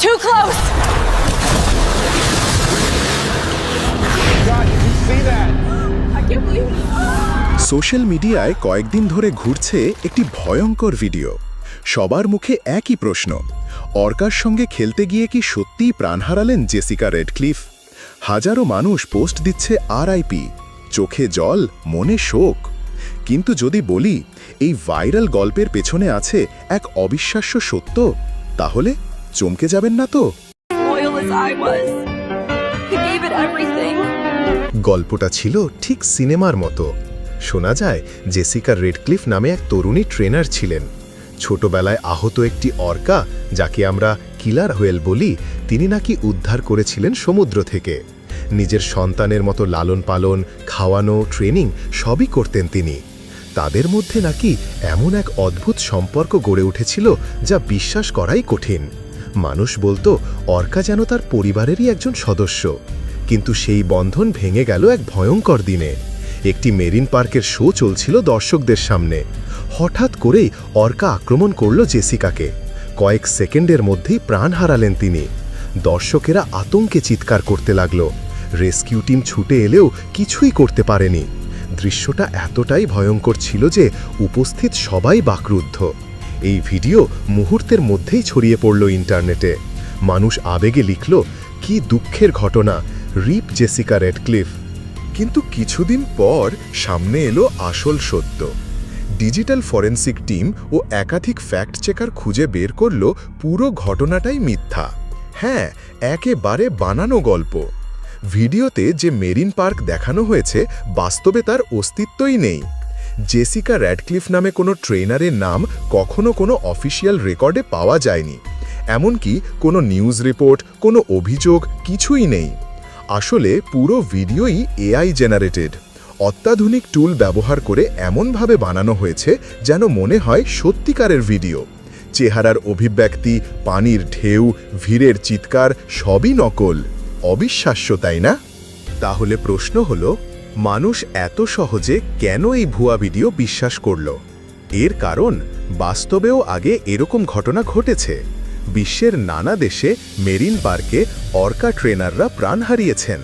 Too close! God, did you see that? I can't believe it. Social মিডিয়ায় কয়েকদিন ধরে ঘুরছে একটি ভয়ঙ্কর ভিডিও। সবার মুখে একই প্রশ্ন, অর্কার সঙ্গে খেলতে গিয়ে কি সত্যিই প্রাণ হারালেন জেসিকা রেডক্লিফ? হাজারো মানুষ পোস্ট দিচ্ছে RIP, চোখে জল, মনে শোক। কিন্তু যদি বলি এই ভাইরাল গল্পের পেছনে আছে এক অবিশ্বাস্য সত্য, তাহলে চমকে যাবেন না তো? Loyal as I was. He gave it everything. গল্পটা ছিল ঠিক সিনেমার মতো। শোনা যায় জেসিকা রেডক্লিফ নামে এক তরুণী ট্রেনার ছিলেন। ছোটবেলায় আহত একটি অর্কা, যাকে আমরা কিলার হোয়েল বলি, তিনি নাকি উদ্ধার করেছিলেন সমুদ্র থেকে। নিজের সন্তানের মতো লালন পালন, খাওয়ানো, ট্রেনিং সবই করতেন তিনি। তাদের মধ্যে নাকি এমন এক অদ্ভুত সম্পর্ক গড়ে উঠেছিল যা বিশ্বাস করাই কঠিন। মানুষ বলতো অর্কা যেন তার পরিবারেরই একজন সদস্য। কিন্তু সেই বন্ধন ভেঙে গেল এক ভয়ঙ্কর দিনে। একটি মেরিন পার্কের শো চলছিল দর্শকদের সামনে। হঠাৎ করেই অর্কা আক্রমণ করল জেসিকাকে। কয়েক সেকেন্ডের মধ্যেই প্রাণ হারালেন তিনি। দর্শকেরা আতঙ্কে চিৎকার করতে লাগল। রেস্কিউ টিম ছুটে এলেও কিছুই করতে পারেনি। দৃশ্যটা এতটাই ভয়ঙ্কর ছিল যে উপস্থিত সবাই বাকরুদ্ধ। এই ভিডিও মুহূর্তের মধ্যেই ছড়িয়ে পড়ল ইন্টারনেটে। মানুষ আবেগে লিখল, কি দুঃখের ঘটনা, রিপ জেসিকা রেডক্লিফ। কিন্তু কিছুদিন পর সামনে এলো আসল সত্য। ডিজিটাল ফরেনসিক টিম ও একাধিক ফ্যাক্ট চেকার খুঁজে বের করল পুরো ঘটনাটাই মিথ্যা। হ্যাঁ, একেবারে বানানো গল্প। ভিডিওতে যে মেরিন পার্ক দেখানো হয়েছে বাস্তবে তার অস্তিত্বই নেই। জেসিকা র্যাডক্লিফ নামে কোনো ট্রেনারের নাম কখনো কোনো অফিসিয়াল রেকর্ডে পাওয়া যায়নি। এমনকি কোনো নিউজ রিপোর্ট, কোনো অভিযোগ কিছুই নেই। আসলে পুরো ভিডিওই AI জেনারেটেড। অত্যাধুনিক টুল ব্যবহার করে এমনভাবে বানানো হয়েছে যেন মনে হয় সত্যিকারের ভিডিও। চেহারার অভিব্যক্তি, পানির ঢেউ, ভিড়ের চিৎকার সবই নকল। অবিশ্বাস্য, তাই না? তাহলে প্রশ্ন হলো, মানুষ এত সহজে কেন এই ভুয়া ভিডিও বিশ্বাস করল? এর কারণ, বাস্তবেও আগে এরকম ঘটনা ঘটেছে। বিশ্বের নানা দেশে মেরিন পার্কে অর্কা ট্রেনাররা প্রাণ হারিয়েছেন।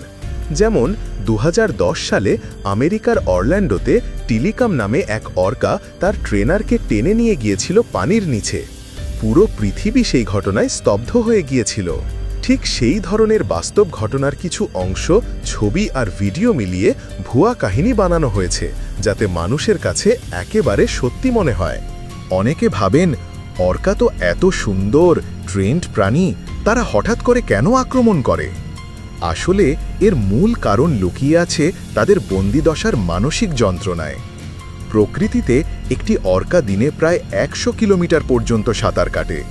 যেমন 2010 সালে আমেরিকার অরল্যান্ডোতে টিলিকাম নামে এক অর্কা তার ট্রেনারকে টেনে নিয়ে গিয়েছিল পানির নিচে। পুরো পৃথিবী সেই ঘটনায় স্তব্ধ হয়ে গিয়েছিল। ঠিক সেই ধরনের বাস্তব ঘটনার কিছু অংশ, ছবি আর ভিডিও মিলিয়ে ভুয়া কাহিনী বানানো হয়েছে, যাতে মানুষের কাছে একেবারে সত্যি মনে হয়। অনেকে ভাবেন, অর্কা তো এত সুন্দর ট্রেন্ড প্রাণী, তারা হঠাৎ করে কেন আক্রমণ করে? আসলে এর মূল কারণ লুকিয়ে আছে তাদের বন্দিদশার মানসিক যন্ত্রণায়। প্রকৃতিতে একটি অর্কা দিনে প্রায় 100 কিলোমিটার পর্যন্ত সাঁতার কাটে।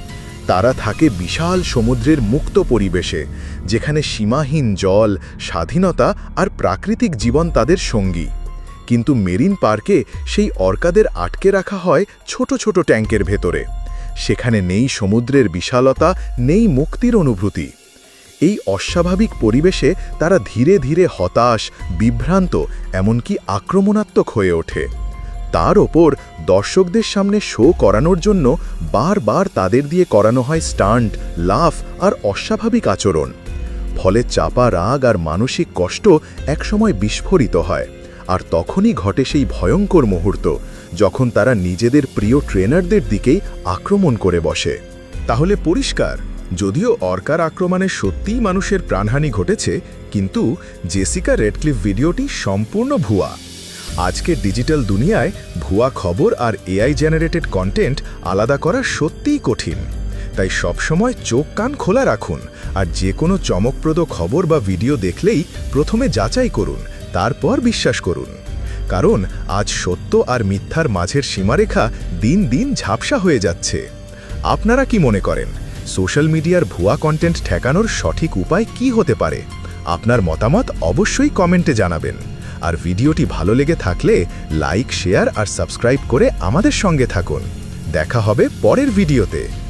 তারা থাকে বিশাল সমুদ্রের মুক্ত পরিবেশে, যেখানে সীমাহীন জল, স্বাধীনতা আর প্রাকৃতিক জীবন তাদের সঙ্গী। কিন্তু মেরিন পার্কে সেই অর্কাদের আটকে রাখা হয় ছোট ছোট ট্যাঙ্কের ভেতরে। সেখানে নেই সমুদ্রের বিশালতা, নেই মুক্তির অনুভূতি। এই অস্বাভাবিক পরিবেশে তারা ধীরে ধীরে হতাশ, বিভ্রান্ত, এমনকি আক্রমণাত্মক হয়ে ওঠে। তার ওপর দর্শকদের সামনে শো করানোর জন্য বারবার তাদের দিয়ে করানো হয় স্টান্ট, লাফ আর অস্বাভাবিক আচরণ। ফলে চাপা রাগ আর মানসিক কষ্ট একসময় বিস্ফোরিত হয়। আর তখনই ঘটে সেই ভয়ঙ্কর মুহূর্ত, যখন তারা নিজেদের প্রিয় ট্রেনারদের দিকেই আক্রমণ করে বসে। তাহলে পরিষ্কার, যদিও অর্কার আক্রমণে সত্যিই মানুষের প্রাণহানি ঘটেছে, কিন্তু জেসিকা রেডক্লিফ ভিডিওটি সম্পূর্ণ ভুয়া। আজকের ডিজিটাল দুনিয়ায় ভুয়া খবর আর AI জেনারেটেড কন্টেন্ট আলাদা করা সত্যিই কঠিন। তাই সবসময় চোখ কান খোলা রাখুন, আর যে কোনো চমকপ্রদ খবর বা ভিডিও দেখলেই প্রথমে যাচাই করুন, তারপর বিশ্বাস করুন। কারণ আজ সত্য আর মিথ্যার মাঝের সীমারেখা দিন দিন ঝাপসা হয়ে যাচ্ছে। আপনারা কি মনে করেন, সোশ্যাল মিডিয়ার ভুয়া কন্টেন্ট ঠেকানোর সঠিক উপায় কি হতে পারে? আপনার মতামত অবশ্যই কমেন্টে জানাবেন। আর ভিডিওটি ভালো লেগে থাকলে লাইক, শেয়ার আর সাবস্ক্রাইব করে আমাদের সঙ্গে থাকুন। দেখা হবে পরের ভিডিওতে।